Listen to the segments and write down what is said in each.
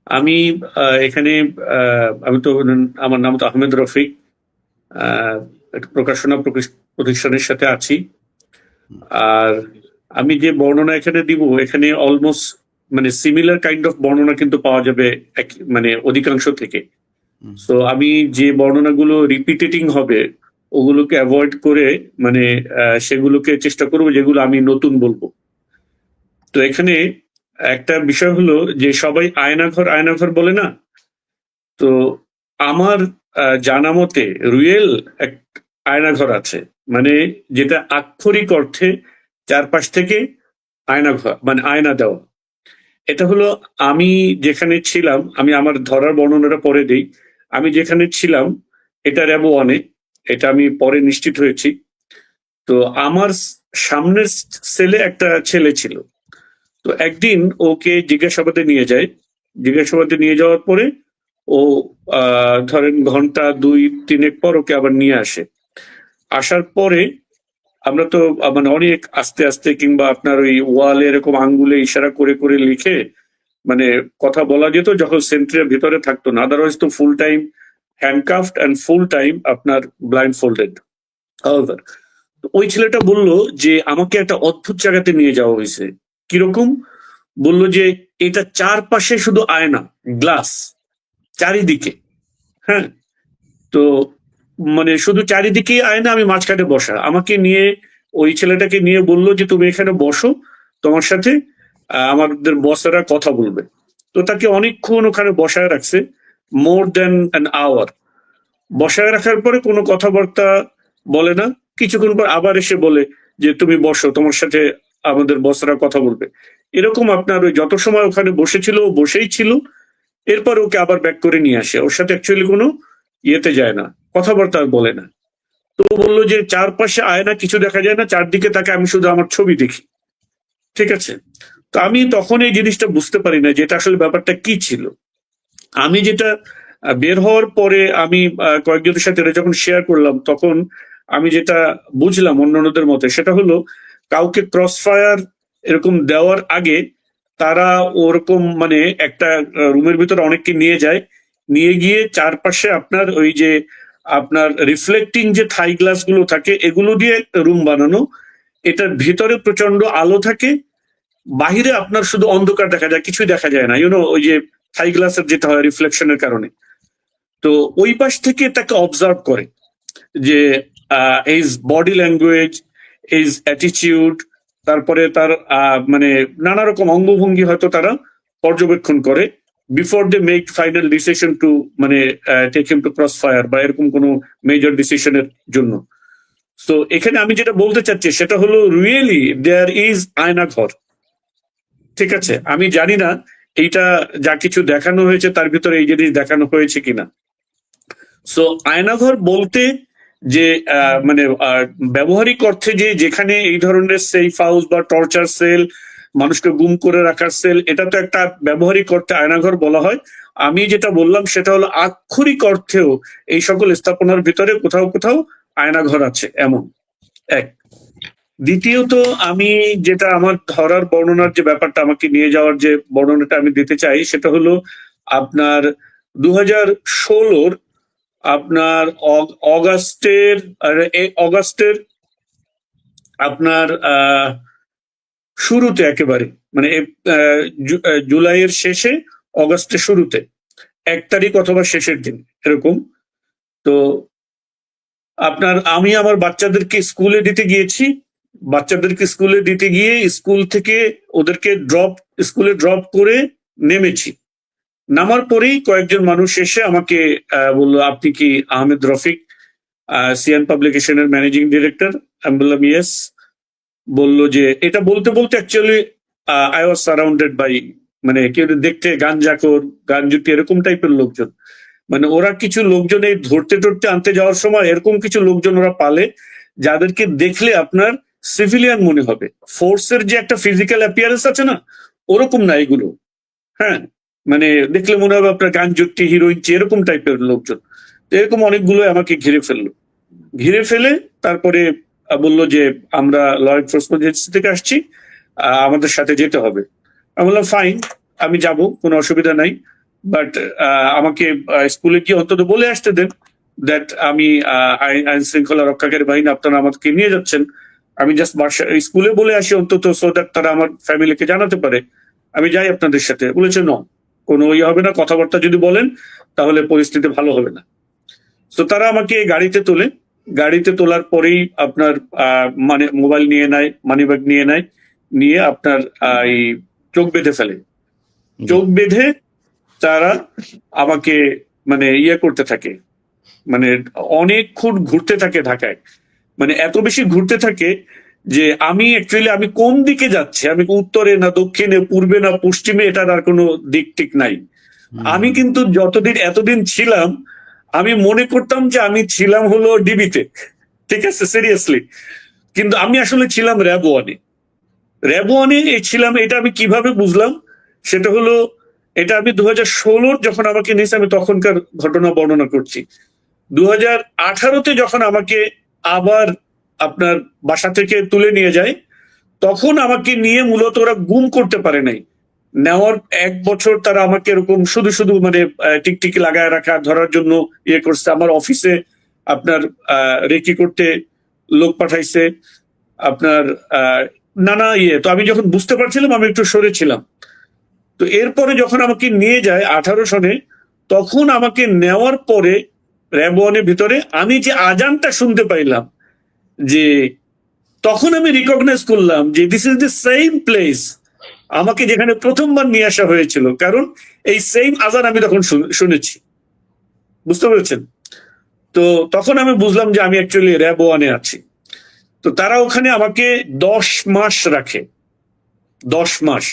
আমি এখানে আমি তো আমার নাম তো আহমেদ রফিক। আহ, একটা প্রকাশনা প্রতিষ্ঠানের সাথে আছি। হুম, আর আমি যে বর্ণনা এখানে দিব, এখানে অলমোস্ট মানে সিমিলার কাইন্ড অফ বর্ণনা কিন্তু পাওয়া যাবে মানে অধিকাংশ থেকে। হুম, সো আমি যে বর্ণনাগুলো রিপিটেটিং হবে ওগুলোকে অ্যাভয়েড করে মানে সেগুলোকে চেষ্টা করবো যেগুলো আমি নতুন বলবো। তো এখানে একটা বিষয় হলো যে সবাই আয়নাঘর আয়নাঘর বলে না। তো আমার জানা মতে রিয়েল এক আয়নাঘর আছে। মানে যেটা আক্ষরিক অর্থে চারপাশ থেকে আয়নাঘর মানে আয়না দেওয়া। এটা হলো আমি যেখানে ছিলাম, আমি আমার ধরার বর্ণনাটা পরে দেই। আমি যেখানে ছিলাম এটা র্যাব ওয়ানে, এটা আমি পরে নিশ্চিত হয়েছি। তো আমার সামনের সেলে একটা ছেলে ছিল। তো একদিন ওকে জিজ্ঞাসাবাদে নিয়ে যায়। জিজ্ঞাসাবাদে নিয়ে যাওয়ার পরে ও ধরেন ঘন্টা ২-৩ পর ওকে আবার নিয়ে আসে। আসার পরে আমরা তো মানে অনেক আস্তে আস্তে কিংবা আপনার ওই ওয়ালে এরকম আঙ্গুলে ইশারা করে করে লিখে মানে কথা বলা যেত যখন সেন্ট্রির ভিতরে থাকতো না। আদারওয়াইজ তো full time handcuffed and full time আপনার ব্লাইন্ড ফোল্ডেড। ওই ছেলেটা বলল যে আমাকে একটা অদ্ভুত জায়গাতে নিয়ে যাওয়া হয়েছে। কিরকম? বলল যে এটা চারপাশে শুধু আয়না, গ্লাস চারিদিকে। হ্যাঁ, তো মানে শুধু চারিদিকেই আয়না, আমি মাঝখানে বসা। আমাকে নিয়ে ওই ছেলেটাকে নিয়ে বলল যে তুমি এখানে বসো, তোমার সাথে আমাদের বসেরা কথা বলবে। তো তাকে অনেকক্ষণ ওখানে বসায় রাখছে, মোর দেন অ্যান আওয়ার। বসায় রাখার পরে কোনো কথাবার্তা বলে না। কিছুক্ষণ পর আবার এসে বলে যে তুমি বসো, তোমার সাথে আমাদের বসরা কথা বলবে। এরকম আপনার ওই যত সময় ওখানে বসেছিল ও বসেই ছিল। এরপর ওকে আবার ব্যাক করে নিয়ে আসে। ওর সাথে অ্যাকচুয়ালি কোনো ইয়েতে যায় না, কথাবার্তা আর বলে না। তো ও বললো যে চারপাশে আয়না, কিছু দেখা যায় না, চারদিকে তাকে আমি শুধু আমার ছবি দেখি। ঠিক আছে? তো আমি তখন এই জিনিসটা বুঝতে পারি না যে এটা আসলে ব্যাপারটা কি ছিল। আমি যেটা বের হওয়ার পরে আমি কয়েকজনের সাথে এটা যখন শেয়ার করলাম, তখন আমি যেটা বুঝলাম অন্যান্যদের মতে সেটা হলো কাউকে ক্রস ফায়ার এরকম দেওয়ার আগে তারা ওরকম মানে একটা রুমের ভিতরে অনেককে নিয়ে যায়। নিয়ে গিয়ে চারপাশে আপনার ওই যে আপনার রিফ্লেক্টিং যে থাই গ্লাস গুলো থাকে এগুলো দিয়ে রুম বানানো। এটার ভিতরে প্রচন্ড আলো থাকে, বাহিরে আপনার শুধু অন্ধকার দেখা যায়, কিছুই দেখা যায় না। ওই যে থাই গ্লাসের যেটা হয় রিফ্লেকশনের কারণে। তো ওই পাশ থেকে তাকে অবজার্ভ করে যে age body language, age attitude, তারপরে তার মানে নানা রকম অঙ্গভঙ্গি হয়তো তারা পর্যবেক্ষণ করে before they make final decision to মানে take him to crossfire বা এরকম কোনো মেজর ডিসিশনের জন্য। তো এখানে আমি যেটা বলতে চাচ্ছি সেটা হলো রিয়েলি দেয়ার ইজ আয়না ঘর। ঠিক আছে, আমি জানি না এইটা যা কিছু দেখানো হয়েছে তার ভিতরে এই জিনিস দেখানো হয়েছে কিনা। সো আয়নাঘর বলতে যে মানে ব্যবহারিক অর্থে যে যেখানে এই ধরনের সেফ হাউস বা টর্চার সেল, মানুষকে গুম করে রাখার সেল, এটা তো একটা ব্যবহারিক অর্থে আয়নাঘর বলা হয়। আমি যেটা বললাম সেটা হলো আক্ষরিক অর্থেও এই সকল স্থাপনার ভিতরে কোথাও কোথাও আয়নাঘর আছে এমন এক। দ্বিতীয়ত আমি যেটা আমার ধরার বর্ণনার যে ব্যাপারটা, আমাকে নিয়ে যাওয়ার যে বর্ণনাটা আমি দিতে চাই সেটা হলো আপনার 2016 আপনার অগাস্টের অগাস্টের আপনার শুরুতে একেবারে মানে জুলাইয়ের শেষে, অগাস্টের শুরুতে 1 তারিখ অথবা শেষের দিন এরকম। তো আপনার আমি আমার বাচ্চাদেরকে স্কুলে দিতে গিয়েছি। বাচ্চাদেরকে স্কুলে দিতে গিয়ে স্কুল থেকে ওদেরকে স্কুলে ড্রপ করে নেমেছি। নামার পরেই কয়েকজন মানুষ এসে আমাকে বললো আপনি কি আহমেদ রফিক, সিয়ান পাবলিকেশনের ম্যানেজিং ডিরেক্টর? আমি বললাম ইয়েস। বললো যে এটা বলতে বলতে actually I was surrounded by মানে কেউ দেখতে গাঞ্জাখোর, গাঞ্জুটি এরকম টাইপের লোকজন। মানে ওরা কিছু লোকজন এই ধরতে টরতে আনতে যাওয়ার সময় এরকম কিছু লোকজন ওরা পালে যাদেরকে দেখলে আপনার সিভিলিয়ান মনে হবে। ফোর্সের যে একটা ফিজিক্যাল অ্যাপিয়ারেন্স আছে না, ওরকম না এগুলো। হ্যাঁ, মানে দেখলে মনে হবে আপনার গাঞ্জুটি, হিরোইন এরকম টাইপের লোকজন। তো এরকম অনেকগুলো আমাকে ঘিরে ফেললো। ঘিরে ফেলে তারপরে বললো যে আমরা ল এনফোর্সমেন্ট এজেন্সি থেকে আসছি, আমাদের সাথে যেতে হবে। আমি বললাম ফাইন, আমি যাব, কোনো অসুবিধা নাই। বাট আমাকে স্কুলে গিয়ে অন্তত বলে আসতে দেন দ্যাট আমি আইন শৃঙ্খলা রক্ষাকারী বাহিনী, আপনারা আমাকে নিয়ে যাচ্ছেন, আমি জাস্ট স্কুলে বলে আসি অন্তত, সো দ্যাট তারা আমার ফ্যামিলিকে জানাতে পারে আমি যাই আপনাদের সাথে। বলেছে ন, কোনো ইয়ে হবে না, কথাবার্তা যদি বলেন তাহলে পরিস্থিতি ভালো হবে না। তো তারা আমাকে গাড়িতে তোলে, গাড়িতে তোলার পরেই আপনার মানে মোবাইল নিয়ে নেয়, মানি ব্যাগ নিয়ে নেয়, নিয়ে আপনার এই চোখ বেঁধে ফেলে। চোখ বেঁধে তারা আমাকে মানে ইয়ে করতে থাকে, মানে অনেকক্ষণ ঘুরতে থাকে ঢাকায়, মানে এত বেশি ঘুরতে থাকে যে আমি অ্যাকচুয়ালি আমি কোন দিকে যাচ্ছি, আমি উত্তরে না দক্ষিণে, পূর্বে না পশ্চিমে, এটার আর কোনো দিক টিক নাই। আমি কিন্তু যতদিন এতদিন ছিলাম আমি মনে করতাম যে আমি ছিলাম হলো ডিবিতে, ঠিক আছে, সিরিয়াসলি। কিন্তু আমি আসলে ছিলাম র্যাব ওয়ানে। র্যাব ওয়ানে ছিলাম, এটা আমি কিভাবে বুঝলাম সেটা হলো, এটা আমি 2016 যখন আমাকে নিয়েছে, আমি তখনকার ঘটনা বর্ণনা করছি। 2018-তে যখন আমাকে আবার আপনার বাসা থেকে তুলে নিয়ে যায়, তখন আমাকে নিয়ে মূলত ওরা গুম করতে পারে নাই। নেওয়ার 1 বছর তারা আমাকে এরকম শুধু শুধু মানে টিকটিকি লাগায় রাখা, ধরার জন্য ইয়ে করছে। আমার অফিসে আপনার রেকি করতে লোক পাঠাইছে, আপনার নানা ইয়ে। তো আমি যখন বুঝতে পারছিলাম আমি একটু সরে ছিলাম। তো এরপরে যখন আমাকে নিয়ে যায় 18 সনে, তখন আমাকে নেওয়ার পরে র্যাব ওয়ানের ভিতরে আমি যে আজানটা শুনতে পাইলাম, যে তখন আমি রিকগনাইজ করলাম যে this is the same place আমাকে যেখানে প্রথমবার নিয়ে আসা হয়েছিল, কারণ এই সেম আজান আমি তখন শুনেছি। বুঝতে পেরেছেন? তো তখন আমি বুঝলাম যে আমি অ্যাকচুয়ালি র্যাব ওয়ানে আছি। তো তারা ওখানে আমাকে 10 মাস রাখে, 10 মাস।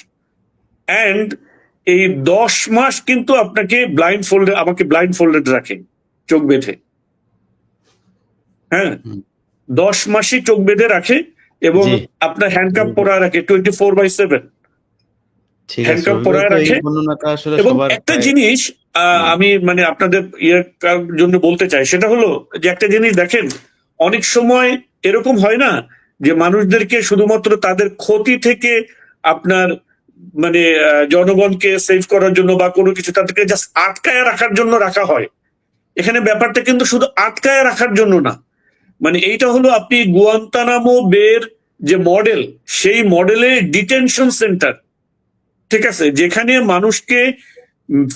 অ্যান্ড এই 10 মাস কিন্তু আপনাকে আমাকে ব্লাইন্ড ফোল্ডেড রাখে, চোখ বেঁধে। হ্যাঁ, 10 মাসই চোখ বেঁধে রাখে, এবং আপনার হ্যান্ডকাপ পরা রাখে 24/7, হ্যান্ডকাপ পরা রাখে। এবং একটা জিনিস আমি মানে আপনাদের ইয়ের জন্য বলতে চাই, সেটা হলো যে একটা জিনিস দেখেন, অনেক সময় এরকম হয় না যে মানুষদেরকে শুধুমাত্র তাদের ক্ষতি থেকে আপনার মানে জনগণকে সেভ করার জন্য বা কোনো কিছু তাদেরকে জাস্ট আটকায় রাখার জন্য রাখা হয়। এখানে ব্যাপারটা কিন্তু শুধু আটকায় রাখার জন্য না, মানে এইটা হলো আপনি গুয়ান্তানামো বের যে মডেল, সেই মডেলের ডিটেনশন সেন্টার, ঠিক আছে, যেখানে মানুষকে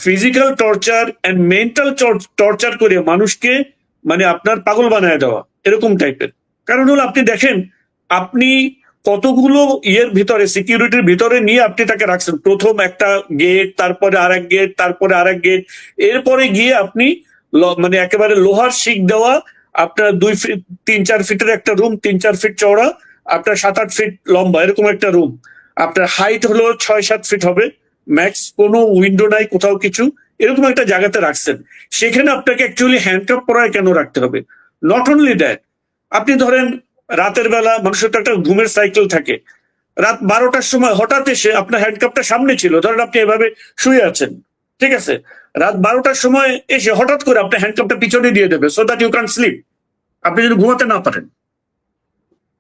physical torture and mental torture করে মানুষকে মানে আপনার পাগল বানায় দেওয়া, এরকম টাইপের। কারণ হলো আপনি দেখেন, আপনি কতগুলো ইয়ের ভিতরে, সিকিউরিটির ভিতরে নিয়ে আপনি তাকে রাখছেন, প্রথম একটা গেট, তারপরে আরেক গেট, তারপরে আরেক গেট, এরপরে গিয়ে আপনি মানে একেবারে লোহার শিক দেওয়া আপনার 3-4 ফিটের একটা রুম, 3-4 ফিট চওড়া, আপনার 7-8 ফিট লম্বা, এরকম একটা রুম। আপনার হাইট হলো 6-7 ফিট হবে ম্যাক্স, কোনো উইন্ডো নাই কোথাও কিছু, এরকম একটা জায়গাতে রাখছেন। সেখানে আপনাকে অ্যাকচুয়ালি হ্যান্ডকাপ পরায় কেন রাখতে হবে? নট অনলি দ্যাট, আপনি ধরেন রাতের বেলা মানুষের তো একটা ঘুমের সাইকেল থাকে, রাত 12টার সময় হঠাৎ এসে আপনার হ্যান্ডকাপটা সামনে ছিল, ধরেন আপনি এভাবে শুয়ে আছেন, ঠিক আছে, রাত 12টার সময় এসে হঠাৎ করে আপনার হ্যান্ডকাপটা পিছনে দিয়ে দেবে, so that you can sleep, আপনি যদি ঘুমাতে না পারেন।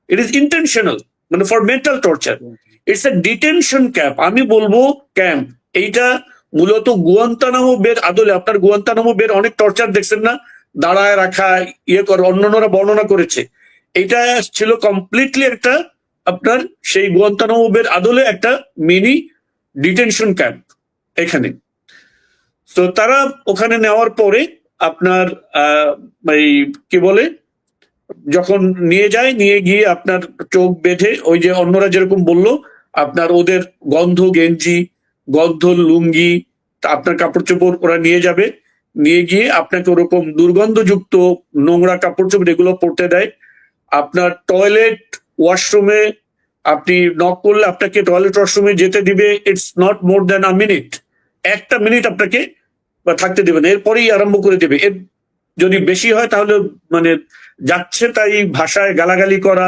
ইট ইজ ইন্টেনশনাল, মানে for mental torture. It's a detention camp, আমি বলবো ক্যাম্প। এইটা মূলত গুয়ান্তানামো বের আদলে, আপনার গুয়ান্তানামো বের অনেক টর্চার দেখছেন না, দাঁড়ায় রাখা, ইয়ে করে, অন্যান্যরা বর্ণনা করেছে। এইটা ছিল কমপ্লিটলি একটা আপনার সেই গুয়ান্তানামো বের আদলে একটা মিনি ডিটেনশন ক্যাম্প এখানে। তো তারা ওখানে নেওয়ার পরে আপনার এই কি বলে, যখন নিয়ে যায়, নিয়ে গিয়ে আপনার চোখ বেঁধে, ওই যে অন্যরা যেরকম বললো, আপনার ওদের গন্ধ গেঞ্জি, গন্ধ লুঙ্গি, আপনার কাপড় চোপড় ওরা নিয়ে যাবে, নিয়ে গিয়ে আপনাকে ওরকম দুর্গন্ধযুক্ত নোংরা কাপড় চোপড় এগুলো পরতে দেয়। আপনার টয়লেট ওয়াশরুমে আপনি নক করলে আপনাকে টয়লেট ওয়াশরুমে যেতে দিবে, it's not more than a minute, 1টা মিনিট আপনাকে থাকতে দেবে না, এরপরেই আরম্ভ করে দেবে। এর যদি বেশি হয় তাহলে মানে যাচ্ছে তাই ভাষায় গালাগালি করা,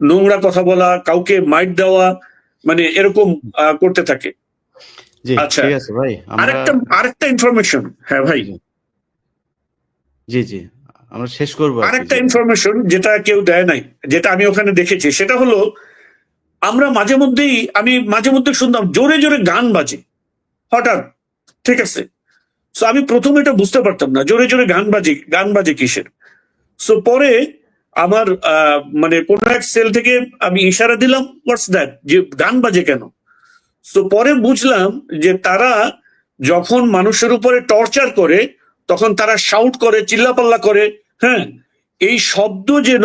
নোংরা কথা বলা, কাউকে মাইট দেওয়া, মানে এরকম করতে থাকে। আচ্ছা, ঠিক আছে ভাই, আরেকটা ইনফরমেশন। হ্যাঁ ভাই, জি জি, আমরা শেষ করবো। আরেকটা ইনফরমেশন যেটা কেউ দেয় নাই, যেটা আমি ওখানে দেখেছি, সেটা হলো আমি মাঝে মধ্যে শুনতাম জোরে জোরে গান বাজে হঠাৎ, ঠিক আছে, সো আমি প্রথমে এটা বুঝতে পারতাম না, জোরে জোরে গান বাজে কিসের। সো পরে আমার মানে কোন এক সেল থেকে আমি ইশারা দিলাম, হোয়াটস দ্যাট, যে গান বাজে কেন। সো পরে বুঝলাম যে তারা যখন মানুষের উপরে টর্চার করে তখন তারা শাউট করে, চিল্লাপাল্লা করে, হ্যাঁ, এই শব্দ যেন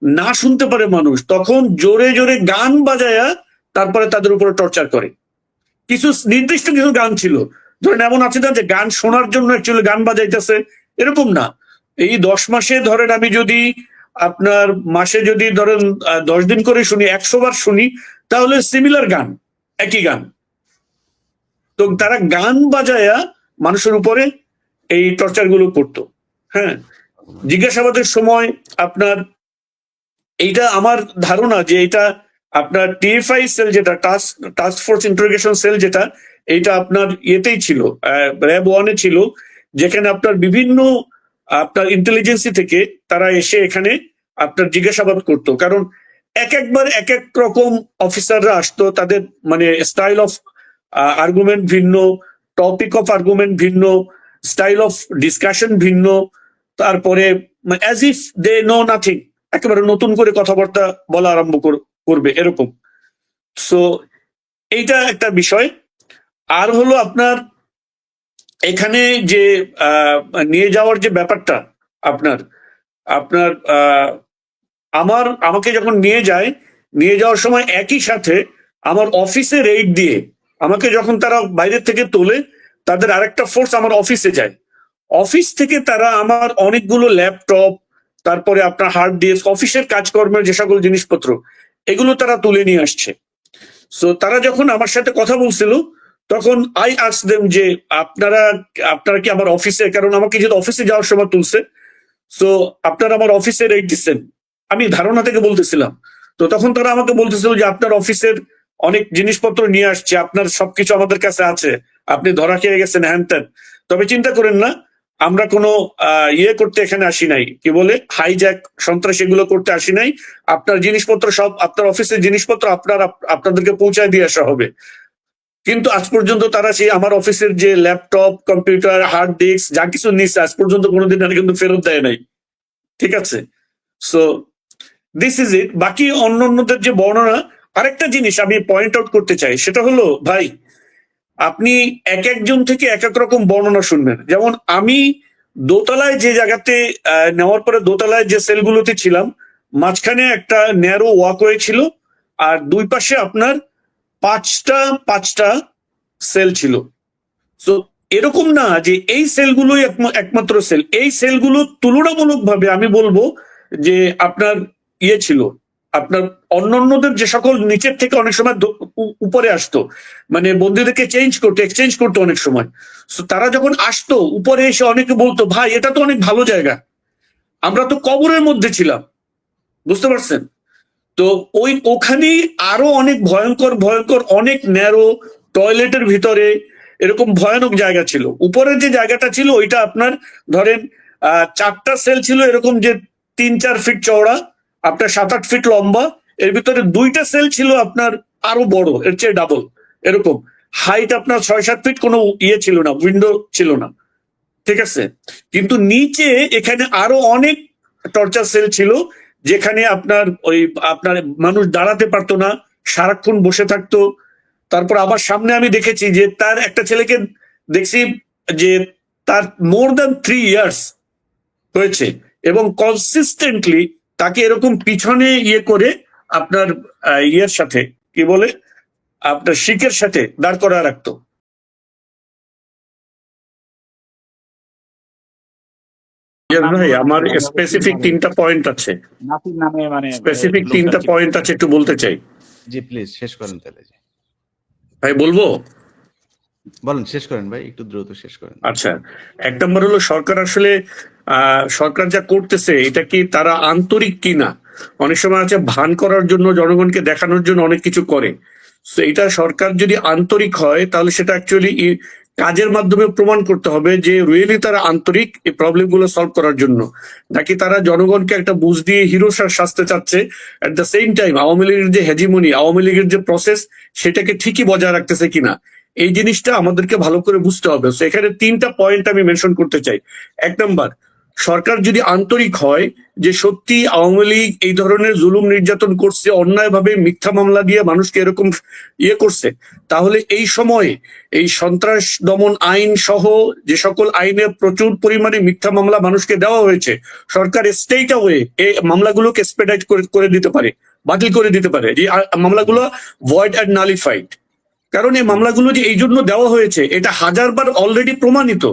না শুনতে পারে মানুষ, তখন জোরে জোরে গান বাজায়া তারপরে তাদের উপরে টর্চার করে। কিছু নির্দিষ্ট কিছু গান ছিল, ধরেন এমন আছে না যে গান শোনার জন্য অ্যাকচুয়ালি গান বাজাইতেছে, এরকম না। এই 10 মাসে ধরেন আমি যদি আপনার মাসে যদি ধরেন 10 দিন করে শুনি, 100 বার শুনি, তাহলে সিমিলার গান, একই গান। তো তারা গান বাজায়া মানুষের উপরে এই টর্চার গুলো করতো। হ্যাঁ, জিজ্ঞাসাবাদের সময় আপনার এইটা আমার ধারণা যে এটা আপনার টিএফআই সেল, যেটা টাস্ক ফোর্স ইন্টারোগেশন সেল, যেটা এইটা আপনার ইয়েতেই ছিল, র্যাব 1-এ ছিল, যেখানে আপনার বিভিন্ন আপনার ইন্টেলিজেন্সি থেকে তারা এসে এখানে আপনার জিজ্ঞাসাবাদ করতো। কারণ একবার এক এক রকম অফিসাররা আসতো, তাদের মানে স্টাইল অফ আর্গুমেন্ট ভিন্ন, টপিক অফ আর্গুমেন্ট ভিন্ন, স্টাইল অফ ডিসকাশন ভিন্ন, তারপরে as if they know nothing, একেবারে নতুন করে কথাবার্তা বলা আরম্ভ করবে এরকম। সো এইটা একটা বিষয়। আর হলো আপনার এখানে যে নিয়ে যাওয়ার যে ব্যাপারটা, আপনার আপনার আমাকে যখন নিয়ে যাওয়ার সময় একই সাথে আমার অফিসে রেইড দিয়ে আমাকে যখন তারা বাইরের থেকে তোলে, তাদের আরেকটা ফোর্স আমার অফিসে যায়। অফিস থেকে তারা আমার অনেকগুলো ল্যাপটপ, তারপরে আপনার হার্ড ডিস্ক, অফিসের কাজকর্মের যে সকল জিনিসপত্র, এগুলো তারা তুলে নিয়ে আসছে। সো তারা যখন আমার সাথে কথা বলছিল, তখন আই আস্ক দেম যে আপনারা কি আমার অফিসে, কারণ আমাকে যেহেতু অফিসে যাওয়ার সময় তুলছে, সো আপনারা আমার অফিসে রেট দিচ্ছেন, আমি ধারণা থেকে বলতেছিলাম। তো তখন তারা আমাকে বলতেছিল যে আপনার অফিসের অনেক জিনিসপত্র নিয়ে আসছে, আপনার সবকিছু আমাদের কাছে আছে, আপনি ধরা খেয়ে গেছেন, হ্যান ত্যান। তবে চিন্তা করেন না, আমরা কোনো ইয়ে করতে এখানে আসি নাই, কি বলে হাইজ্যাক, সন্ত্রাস, এগুলো করতে আসি নাই। আপনার জিনিসপত্র সব, আপনার অফিসের জিনিসপত্র আপনাদেরকে পৌঁছায় দিয়ে আসা হবে। কিন্তু আজ পর্যন্ত তারা সেই আমার অফিসের যে ল্যাপটপ, কম্পিউটার, হার্ড ডিস্ক যা কিছু নিচ্ছে, আজ পর্যন্ত কোনোদিন কিন্তু ফেরত দেয় নাই। ঠিক আছে, সো দিস ইজ ইট। বাকি অন্যদের যে বর্ণনা, আরেকটা জিনিস আমি পয়েন্ট আউট করতে চাই, সেটা হলো ভাই, আপনি এক একজন থেকে এক এক রকম বর্ণনা শুনবেন। যেমন আমি দোতলায় যে জায়গাতে নেওয়ার পরে দোতলায় যে সেলগুলোতে ছিলাম, মাঝখানে একটা ন্যারো ওয়াকওয়ে ছিল, আর দুই পাশে আপনার পাঁচটা সেল ছিল। সো এরকম না যে এই সেলগুলোই একমাত্র সেল, এই সেলগুলো তুলনামূলকভাবে আমি বলবো যে আপনার ইয়ে ছিল, আপনার অন্যান্যদের যে সকল নিচের থেকে অনেক সময় উপরে আসতো, মানে বন্দীদেরকে এক্সচেঞ্জ করতো অনেক সময়। সো তারা যখন আসতো উপরে এসে অনেকে বলতো, ভাই এটা তো অনেক ভালো জায়গা, আমরা তো কবরের মধ্যে ছিলাম, বুঝতে পারছেন? তো ওখানেই আরো অনেক ভয়ঙ্কর অনেক ন্যারো, টয়লেটের ভিতরে এরকম ভয়ানক জায়গা ছিল। উপরের যে জায়গাটা ছিল ওইটা আপনার ধরেন 4টা সেল ছিল এরকম, যে 3-4 ফিট চওড়া, আপনার 7-8 ফিট লম্বা। এর ভিতরে 2টা সেল ছিল আপনার আরো বড়, এর চেয়ে ডাবল এরকম হাইট, আপনার 6-7 ফিট, কোনো ইয়ে ছিল না, উইন্ডো ছিল না। ঠিক আছে, কিন্তু নিচে এখানে আরো অনেক টর্চার সেল ছিল, যেখানে আপনার মানুষ দাঁড়াতে পারতো না, সারাক্ষণ বসে থাকতো। তারপর আমার সামনে আমি দেখেছি যে তার একটা ছেলেকে দেখছি যে তার মোর দ্যান 3 ইয়ার্স হয়েছে, এবং কনসিস্টেন্টলি তাকে এরকম পিছনে ইয়ে করে আপনার ইয়ের সাথে, কি বলে, আপনার শিকের সাথে দাঁড় করা রাখতো। ভাই আমার স্পেসিফিক 3টা পয়েন্ট আছে, নাসির নামে মানে স্পেসিফিক 3টা পয়েন্ট আছে, একটু বলতে চাই। জি প্লিজ শেষ করেন তাহলে। ভাই বলবো? বলেন, শেষ করেন ভাই, একটু দ্রুত শেষ করেন। আচ্ছা, 1 নম্বর হলো সরকার আসলে সরকার যা করতেছে এটা কি তারা আন্তরিক কিনা। অনেক সময় আছে ভান করার জন্য, জনগণকে দেখানোর জন্য অনেক কিছু করে। তো এটা সরকার যদি আন্তরিক হয় তাহলে সেটা অ্যাকচুয়ালি কাজের মাধ্যমে প্রমাণ করতে হবে যে রিয়েলি তারা আন্তরিক এই প্রবলেম গুলো সলভ করার জন্য, নাকি তারা জনগণকে একটা বুঝ দিয়ে হিরো সাজতে চাচ্ছে। At the same time Awami লীগের যে হেজিমনি, আওয়ামী লীগের যে প্রসেস, সেটাকে ঠিকই বজায় রাখতেছে কিনা, এই জিনিসটা আমাদেরকে ভালো করে বুঝতে হবে। তো এখানে 3টা পয়েন্ট আমি মেনশন করতে চাই। 1 নাম্বার, সরকার যদি আন্তরিক হয় যে সত্যি আওয়ামী লীগ এই ধরনের জুলুম নির্যাতন করছে, অন্যায়ভাবে মিথ্যা মামলা দিয়ে মানুষকে এরকম করছে, তাহলে এই সময়ে এই সন্ত্রাস দমন আইন সহ যে সকল আইনে প্রচুর পরিমাণে মিথ্যা মামলা মানুষকে দেওয়া হয়েছে, সরকার স্টেট ওয়ে এই মামলাগুলোকে এক্সপেডাইট করে দিতে পারে, বাতিল করে দিতে পারে, যে মামলাগুলো ভয়েড অ্যান্ড নালিফাইড। কারণ এই মামলাগুলো যে এই জন্য দেওয়া হয়েছে এটা হাজারবার অলরেডি প্রমাণিত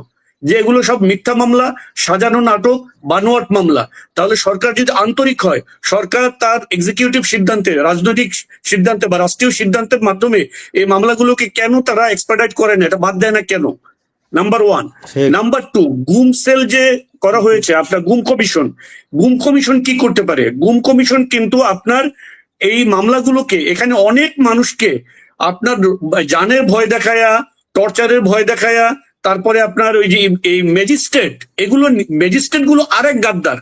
যে এগুলো সব মিথ্যা মামলা, সাজানো নাটক, বানোয়াট মামলা। তাহলে সরকার যদি আন্তরিক হয়, সরকার তার এক্সিকিউটিভ সিদ্ধান্তে, রাজনৈতিক সিদ্ধান্তে বা রাষ্ট্রীয় সিদ্ধান্তের মাধ্যমে এই মামলাগুলোকে কেন তারা এক্সপার্টাইট করে না, এটা বাদ দেয় না কেন? নাম্বার 1। নাম্বার 2, গুম সেল যে করা হয়েছে, আপনার গুম কমিশন কি করতে পারে? গুম কমিশন কিন্তু আপনার এই মামলাগুলোকে, এখানে অনেক মানুষকে আপনার জানের ভয় দেখায়া, টর্চারের ভয় দেখায়া, তারপরে আপনার ওই যে এই ম্যাজিস্ট্রেট গুলো আরেক গাদ্দার।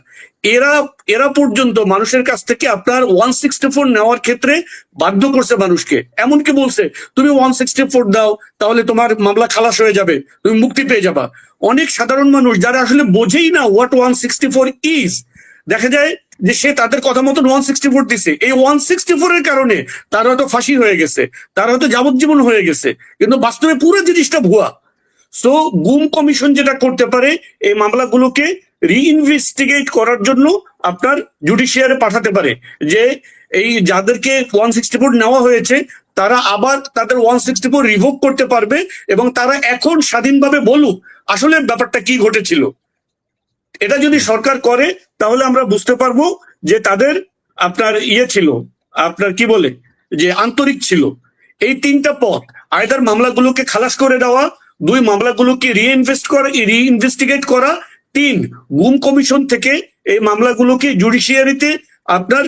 এরা পর্যন্ত মানুষের কাছ থেকে আপনার 164 নেওয়ার ক্ষেত্রে বাধ্য করছে মানুষকে। এমনকি বলছে তুমি 164 দাও, তাহলে তোমার মামলা খালাস হয়ে যাবে, তুমি মুক্তি পেয়ে যাবা। অনেক সাধারণ মানুষ যারা আসলে বোঝেই না হোয়াট 164 ইজ, দেখা যায় যে সে তাদের কথা মতন 164 দিছে। এই 164 এর কারণে তার হয়তো ফাঁসি হয়ে গেছে, তার হয়তো যাবজ্জীবন হয়ে গেছে, কিন্তু বাস্তবে পুরো জিনিসটা ভুয়া। সো গুম কমিশন যেটা করতে পারে, এই মামলাগুলোকে রিইনভেস্টিগেট করার জন্য আপনার জুডিশিয়ারে পাঠাতে পারে, যে এই যাদেরকে 164 নেওয়া হয়েছে তারা আবার তাদের 164 রিভোক করতে পারবে, এবং তারা এখন স্বাধীনভাবে বলুক আসলে ব্যাপারটা কি ঘটেছিল। এটা যদি সরকার করে তাহলে আমরা বুঝতে পারবো যে তাদের আপনার ছিল, আপনার কি বলে, যে আন্তরিক ছিল। এই 3টা পথ, আইদার মামলাগুলোকে খালাস করে দেওয়া, 2 মামলাগুলোকে রিইনভেস্টিগেট করা, 3 গুম কমিশন থেকে এই মামলাগুলোকে জুডিশিয়ারিতে আপনার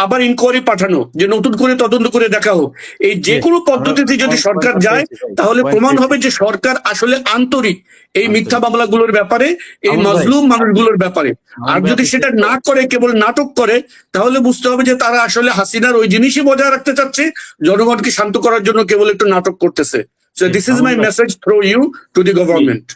আবার ইনকোয়ারি পাঠানো, যে নতুন করে তদন্ত করে দেখা হোক। এই যে কোনো পদ্ধতিতে যদি সরকার যায় তাহলে প্রমাণ হবে যে সরকার আসলে আন্তরিক এই মিথ্যা মামলাগুলোর ব্যাপারে, এই মাজলুম মানুষগুলোর ব্যাপারে। আর যদি সেটা না করে, কেবল নাটক করে, তাহলে বুঝতে হবে যে তারা আসলে হাসিনার ওই জিনিসই বজায় রাখতে চাচ্ছে, জনগণকে শান্ত করার জন্য কেবল একটু নাটক করতেছে। So this is my message through you to the government.